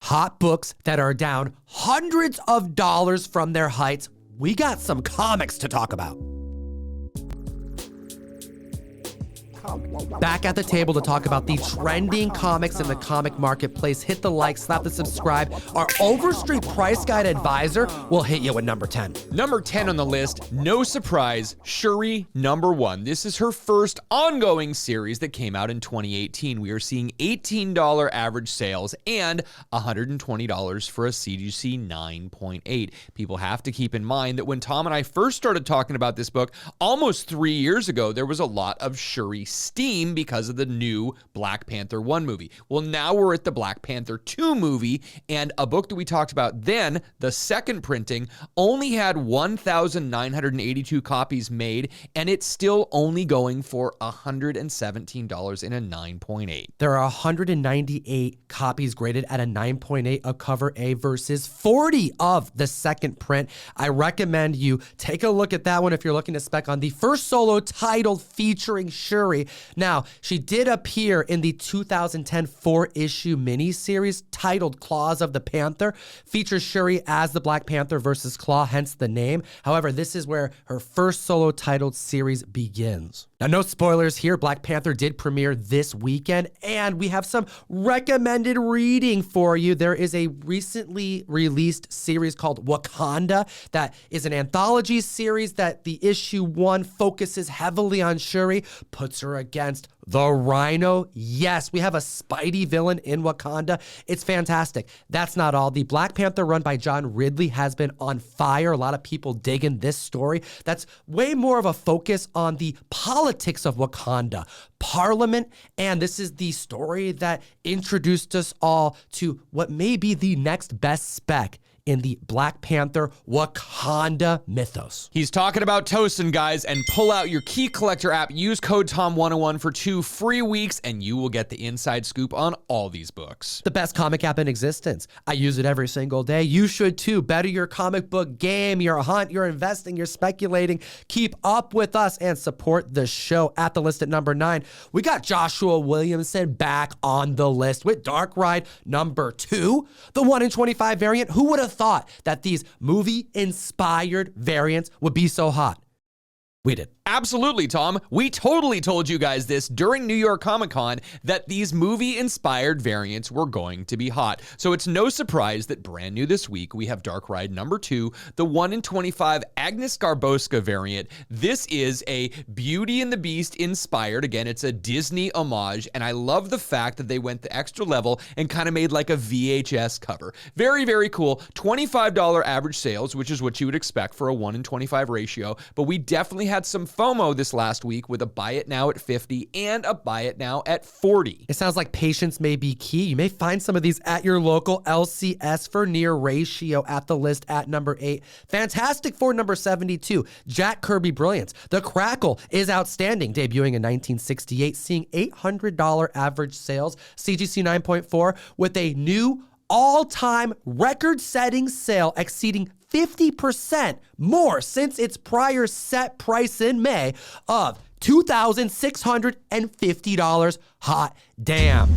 hot books that are down hundreds of dollars from their heights. We got some comics to talk about. Back at the table to talk about the trending comics in the comic marketplace. Hit the like, slap the subscribe. Our Overstreet Price Guide advisor will hit you with number 10. Number 10 on the list, no surprise, Shuri, number 1. This is her first ongoing series that came out in 2018. We are seeing $18 average sales and $120 for a CGC 9.8. People have to keep in mind that when Tom and I first started talking about this book almost 3 years ago, there was a lot of Shuri steam because of the new Black Panther 1 movie. Well, now we're at the Black Panther 2 movie, and a book that we talked about then, the second printing, only had 1,982 copies made, and it's still only going for $117 in a 9.8. There are 198 copies graded at a 9.8 of cover A versus 40 of the second print. I recommend you take a look at that one if you're looking to spec on the first solo title featuring Shuri. Now, she did appear in the 2010 4-issue miniseries titled Claws of the Panther. Features Shuri as the Black Panther versus Claw, hence the name. However, this is where her first solo titled series begins. Now, no spoilers here. Black Panther did premiere this weekend, and we have some recommended reading for you. There is a recently released series called Wakanda that is an anthology series that the issue 1 focuses heavily on Shuri, puts her against the Rhino. Yes, we have a Spidey villain in Wakanda. It's fantastic. That's not all. The Black Panther run by John Ridley has been on fire. A lot of people digging this story. That's way more of a focus on the politics of Wakanda, Parliament, and this is the story that introduced us all to what may be the next best spec in the Black Panther Wakanda mythos. He's talking about Tosin, guys, and pull out your Key Collector app. Use code TOM101 for 2 free weeks, and you will get the inside scoop on all these books. The best comic app in existence. I use it every single day. You should too. Better your comic book game, your hunt, your investing, your speculating. Keep up with us and support the show. At the list at number 9, we got Joshua Williamson back on the list with Dark Ride number 2, the 1 in 25 variant. Who would have thought that these movie-inspired variants would be so hot? We did. Absolutely, Tom. We totally told you guys this during New York Comic Con that these movie-inspired variants were going to be hot. So it's no surprise that brand new this week, we have Dark Ride number 2, the 1 in 25 Agnes Garboska variant. This is a Beauty and the Beast inspired. Again, it's a Disney homage, and I love the fact that they went the extra level and kind of made like a VHS cover. Very, very cool. $25 average sales, which is what you would expect for a 1 in 25 ratio, but we definitely had some FOMO this last week with a buy it now at 50 and a buy it now at 40. It sounds like patience may be key. You may find some of these at your local LCS for near ratio. At the list at number 8. Fantastic Four number 72. Jack Kirby Brilliance. The Crackle is outstanding, debuting in 1968, seeing $800 average sales, CGC 9.4 with a new all-time record-setting sale exceeding 50% more since its prior set price in May of $2,650. Hot damn.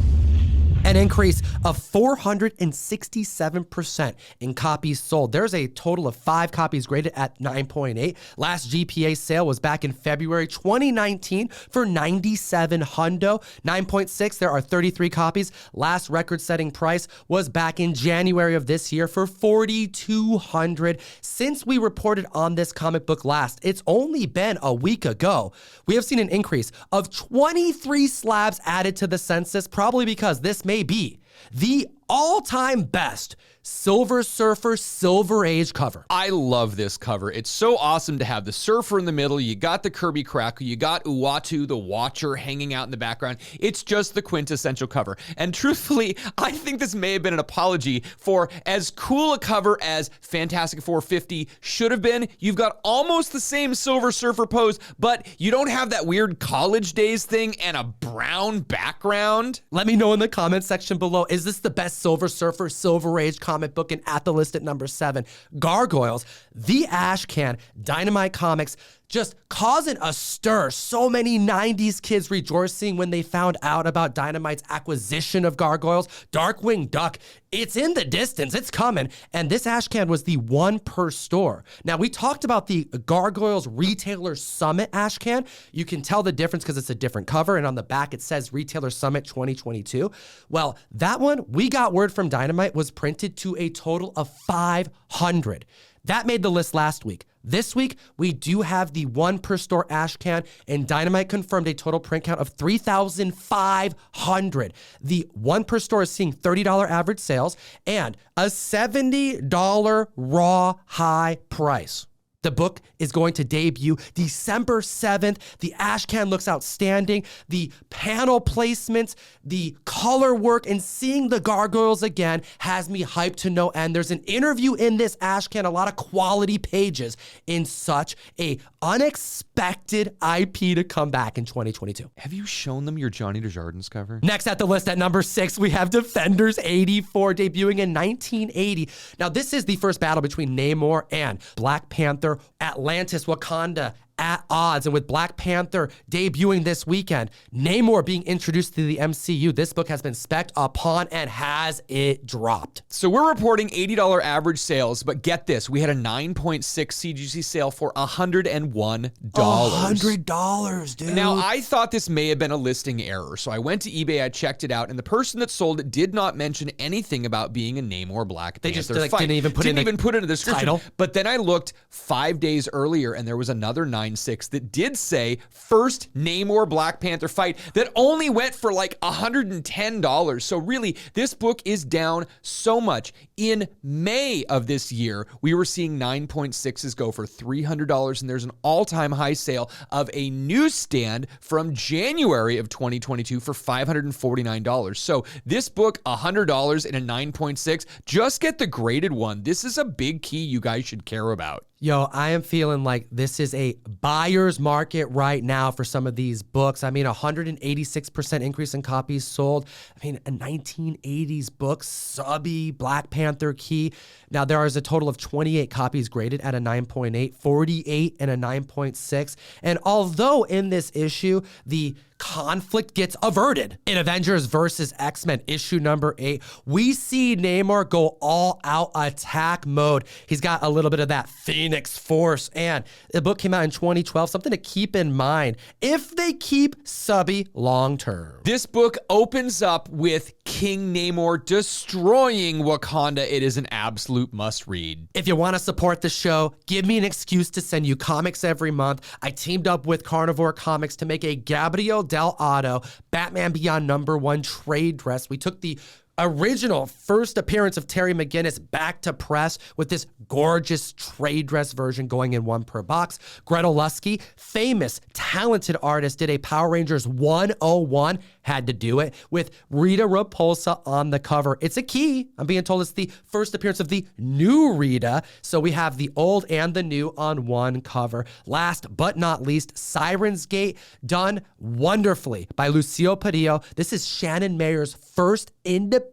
An increase of 467% in copies sold. There's a total of 5 copies graded at 9.8. Last GPA sale was back in February 2019 for 97 hundo. 9.6, there are 33 copies. Last record-setting price was back in January of this year for 4,200. Since we reported on this comic book last, it's only been a week ago. We have seen an increase of 23 slabs added to the census, probably because this may be the all-time best Silver Surfer Silver Age cover. I love this cover. It's so awesome to have the Surfer in the middle. You got the Kirby Crackle. You got Uatu, the Watcher, hanging out in the background. It's just the quintessential cover. And truthfully, I think this may have been an apology for as cool a cover as Fantastic Four 50 should have been. You've got almost the same Silver Surfer pose, but you don't have that weird college days thing and a brown background. Let me know in the comments section below, is this the best Silver Surfer Silver Age comic book? And at the list at number 7, Gargoyles, the Ashcan, Dynamite Comics, just causing a stir. So many 90s kids rejoicing when they found out about Dynamite's acquisition of Gargoyles. Darkwing Duck, it's in the distance, it's coming. And this ashcan was the one per store. Now, we talked about the Gargoyles Retailer Summit ashcan. You can tell the difference because it's a different cover, and on the back it says Retailer Summit 2022. Well, that one, we got word from Dynamite, was printed to a total of 500. That made the list last week. This week, we do have the one per store ashcan, and Dynamite confirmed a total print count of 3,500. The one per store is seeing $30 average sales and a $70 raw high price. The book is going to debut December 7th. The ashcan looks outstanding. The panel placements, the color work, and seeing the Gargoyles again has me hyped to no end. There's an interview in this ashcan, a lot of quality pages in such a unexpected IP to come back in 2022. Have you shown them your Johnny Desjardins cover? Next at the list at number 6, we have Defenders 84, debuting in 1980. Now, this is the first battle between Namor and Black Panther. Atlantis, Wakanda at odds, and with Black Panther debuting this weekend, Namor being introduced to the MCU, this book has been spec'd upon and has it dropped. So we're reporting $80 average sales, but get this, we had a 9.6 CGC sale for $101. $100, dude. Now, I thought this may have been a listing error, so I went to eBay, I checked it out, and the person that sold it did not mention anything about being a Namor Black Panther They just fight. didn't even put it in the description. title. But then I looked 5 days earlier, and there was another 9.6 that did say first Namor Black Panther fight that only went for like $110. So really, this book is down so much. In May of this year, we were seeing 9.6s go for $300, and there's an all-time high sale of a newsstand from January of 2022 for $549. So this book, $100 in a 9.6, just get the graded one. This is a big key you guys should care about. Yo, I am feeling like this is a buyer's market right now for some of these books. I mean, 186% increase in copies sold. I mean, a 1980s book, subby, Black Panther key. Now, there is a total of 28 copies graded at a 9.8, 48 and a 9.6. And although in this issue, the conflict gets averted in Avengers versus X-Men issue number 8, we see Namor go all out attack mode. He's got a little bit of that Phoenix Force, and the book came out in 2012, something to keep in mind if they keep subby long term. This book opens up with King Namor destroying Wakanda. It is an absolute must read. If you want to support the show, give me an excuse to send you comics every month. I teamed up with Carnivore Comics to make a Gabriel Del Otto Batman Beyond #1 trade dress. We took the original first appearance of Terry McGinnis back to press with this gorgeous trade dress version going in one per box. Gretel Lusky, famous, talented artist, did a Power Rangers 101, had to do it, with Rita Repulsa on the cover. It's a key. I'm being told it's the first appearance of the new Rita, so we have the old and the new on one cover. Last but not least, Siren's Gate, done wonderfully by Lucio Padillo. This is Shannon Mayer's first independent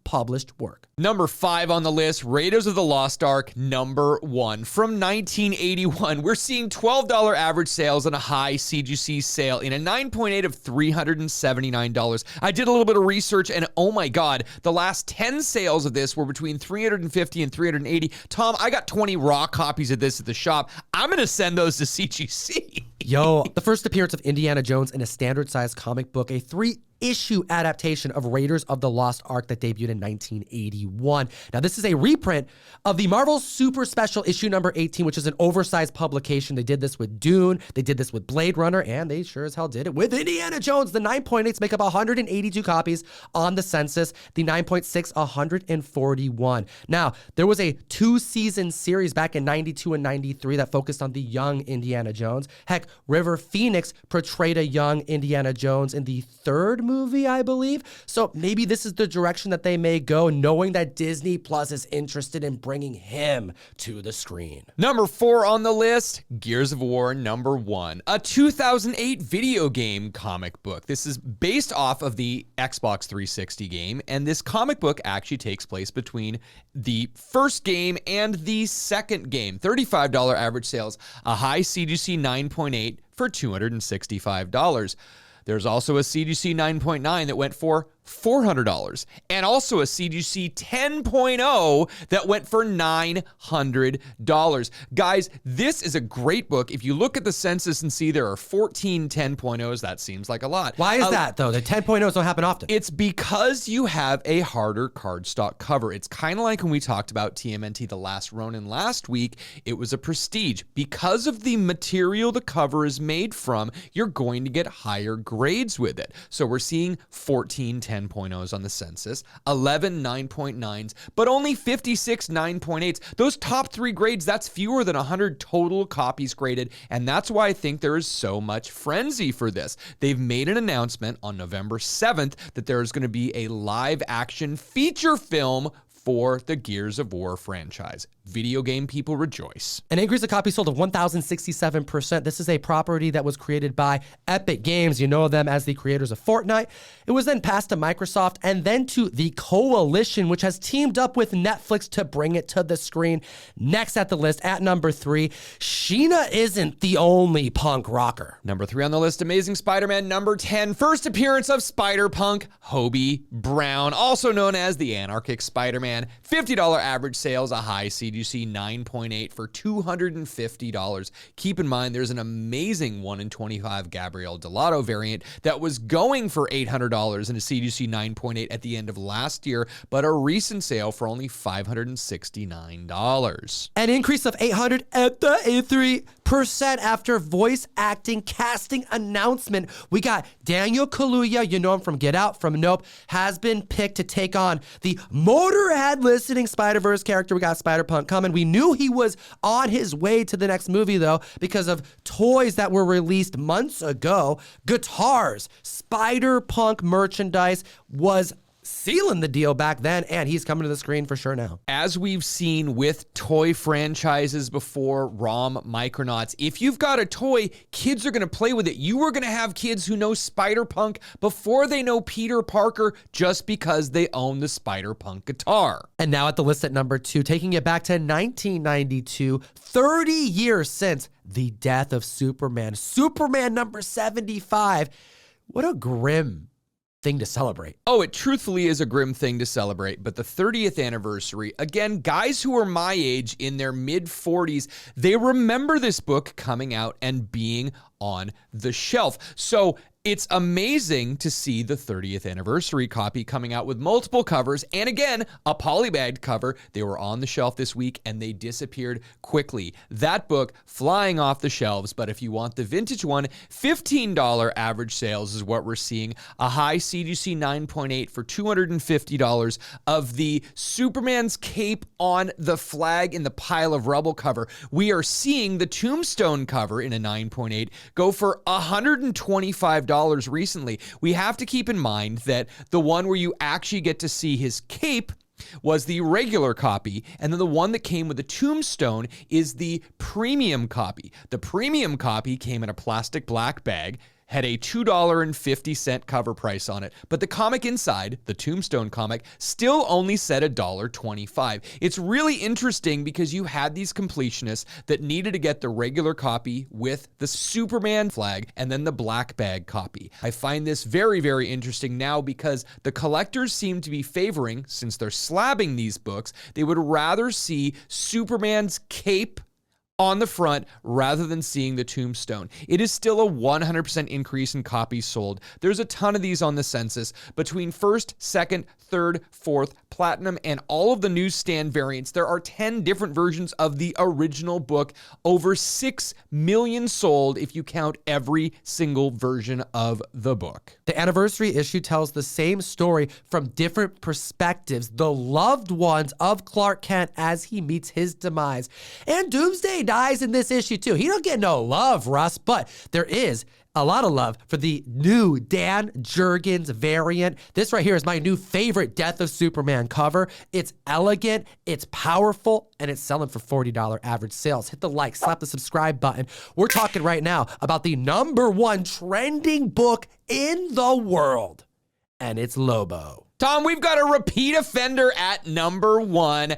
published work. Number 5 on the list, Raiders of the Lost Ark, #1. From 1981, we're seeing $12 average sales and a high CGC sale in a 9.8 of $379. I did a little bit of research, and oh my God, the last 10 sales of this were between $350 and $380. Tom, I got 20 raw copies of this at the shop. I'm going to send those to CGC. Yo, the first appearance of Indiana Jones in a standard-sized comic book, a 3-issue adaptation of Raiders of the Lost Ark that debuted in 1981. Now, this is a reprint of the Marvel Super Special issue number 18, which is an oversized publication. They did this with Dune, they did this with Blade Runner, and they sure as hell did it with Indiana Jones. The 9.8s make up 182 copies on the census, the 9.6, 141. Now, there was a 2-season series back in 92 and 93 that focused on the young Indiana Jones. Heck, River Phoenix portrayed a young Indiana Jones in the 3rd movie, I believe. So maybe this is the direction that they may go, knowing that Disney Plus is interested in bringing him to the screen. Number 4 on the list, Gears of War number 1, a 2008 video game comic book. This is based off of the Xbox 360 game, and this comic book actually takes place between the first game and the second game. $35 average sales, a high CGC 9.8 for $265. There's also a CGC 9.9 that went for $400, and also a CGC 10.0 that went for $900. Guys, this is a great book. If you look at the census and see there are 14 10.0s, that seems like a lot. Why is that, though? The 10.0s don't happen often. It's because you have a harder cardstock cover. It's kind of like when we talked about TMNT The Last Ronin last week. It was a prestige. Because of the material the cover is made from, you're going to get higher grades with it. So we're seeing 14 10.0s on the census, 11 9.9s, but only 56 9.8s. Those top 3 grades, that's fewer than 100 total copies graded, and that's why I think there is so much frenzy for this. They've made an announcement on November 7th that there is going to be a live action feature film for the Gears of War franchise. Video game people rejoice. An increase of copies sold of 1,067%. This is a property that was created by Epic Games. You know them as the creators of Fortnite. It was then passed to Microsoft and then to the Coalition, which has teamed up with Netflix to bring it to the screen. Next at the list, at number 3, Sheena isn't the only punk rocker. Number 3 on the list, Amazing Spider-Man number 10. First appearance of Spider-Punk Hobie Brown, also known as the Anarchic Spider-Man. $50 average sales, a high CGC 9.8 for $250. Keep in mind, there's an amazing 1 in 25 Gabrielle Delato variant that was going for $800 in a CGC 9.8 at the end of last year, but a recent sale for only $569. An increase of 883% after voice acting casting announcement. We got Daniel Kaluuya, you know him from Get Out, from Nope, has been picked to take on the Motorhead listening Spider-Verse character. We got Spider-Punk coming. We knew he was on his way to the next movie, though, because of toys that were released months ago. Guitars, Spider-Punk merchandise was sealing the deal back then, and he's coming to the screen for sure now. As we've seen with toy franchises before, ROM, Micronauts, if you've got a toy, kids are going to play with it. You are going to have kids who know Spider-Punk before they know Peter Parker just because they own the Spider-Punk guitar. And now at the list at number 2, taking it back to 1992, 30 years since the death of Superman. Superman number 75. What a grim thing to celebrate. Oh, it truthfully is a grim thing to celebrate, but the 30th anniversary, again, guys who are my age in their mid-40s, they remember this book coming out and being on the shelf. So it's amazing to see the 30th anniversary copy coming out with multiple covers, and again, a polybagged cover. They were on the shelf this week and they disappeared quickly. That book flying off the shelves, but if you want the vintage one, $15 average sales is what we're seeing. A high CGC 9.8 for $250 of the Superman's cape on the flag in the pile of rubble cover. We are seeing the Tombstone cover in a 9.8 go for $125 recently. We have to keep in mind that the one where you actually get to see his cape was the regular copy, and then the one that came with the Tombstone is the premium copy. The premium copy came in a plastic black bag, had a $2.50 cover price on it, but the comic inside, the Tombstone comic, still only said $1.25. It's really interesting because you had these completionists that needed to get the regular copy with the Superman flag and then the black bag copy. I find this very, very interesting now because the collectors seem to be favoring, since they're slabbing these books, they would rather see Superman's cape on the front rather than seeing the Tombstone. It is still a 100% increase in copies sold. There's a ton of these on the census. Between first, second, third, fourth, platinum, and all of the newsstand variants, there are 10 different versions of the original book. Over 6 million sold if you count every single version of the book. The anniversary issue tells the same story from different perspectives. The loved ones of Clark Kent as he meets his demise. And Doomsday dies in this issue too. He don't get no love, Russ, but there is a lot of love for the new Dan Jurgens variant. This right here is my new favorite Death of Superman cover. It's elegant, it's powerful, and it's selling for $40 average sales. Hit the like, slap the subscribe button. We're talking right now about the #1 trending book in the world, and it's Lobo. Tom, we've got a repeat offender at #1,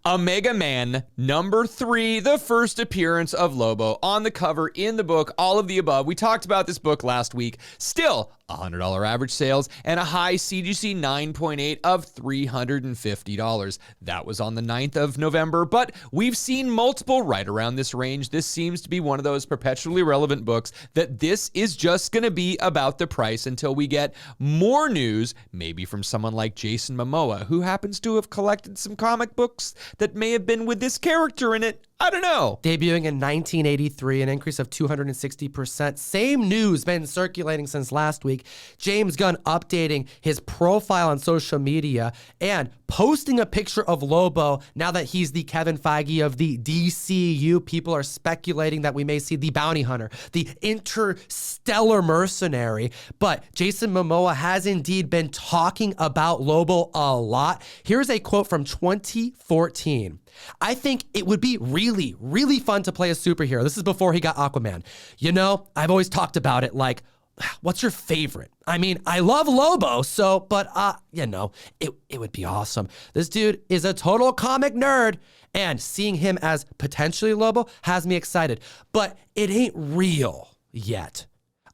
Omega Man. #3, the first appearance of Lobo on the cover, in the book, all of the above. We talked about this book last week. Still, $100 average sales and a high CGC 9.8 of $350. That was on the 9th of November, but we've seen multiple right around this range. This seems to be one of those perpetually relevant books that this is just going to be about the price until we get more news, maybe from someone like Jason Momoa, who happens to have collected some comic books that may have been with this character in it. I don't know. Debuting in 1983, an increase of 260%. Same news been circulating since last week. James Gunn updating his profile on social media and posting a picture of Lobo now that he's the Kevin Feige of the DCU. People are speculating that we may see the bounty hunter, the interstellar mercenary. But Jason Momoa has indeed been talking about Lobo a lot. Here's a quote from 2014. I think it would be really, really fun to play a superhero. This is before he got Aquaman. You know, I've always talked about it like, what's your favorite? I mean, I love Lobo, but you know, it would be awesome. This dude is a total comic nerd, and seeing him as potentially Lobo has me excited, but it ain't real yet.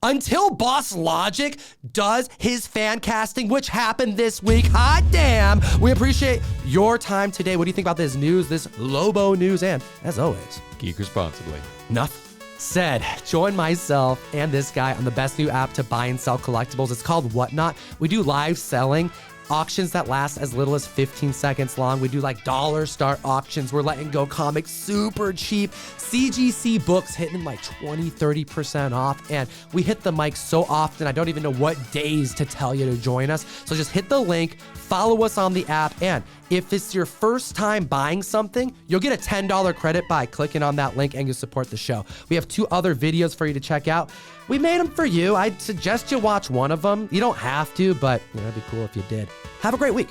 Until Boss Logic does his fan casting, which happened this week. Hot damn. We appreciate your time today. What do you think about this news, this Lobo news? And as always, geek responsibly. Enough said. Join myself and this guy on the best new app to buy and sell collectibles. It's called Whatnot. We do live selling. Auctions that last as little as 15 seconds long. We do like dollar start auctions. We're letting go comics super cheap. CGC books hitting like 20, 30% off. And we hit the mic so often, I don't even know what days to tell you to join us. So just hit the link, follow us on the app. And if it's your first time buying something, you'll get a $10 credit by clicking on that link, and you'll support the show. We have 2 other videos for you to check out. We made them for you. I'd suggest you watch one of them. You don't have to, but it'd be cool if you did. Have a great week.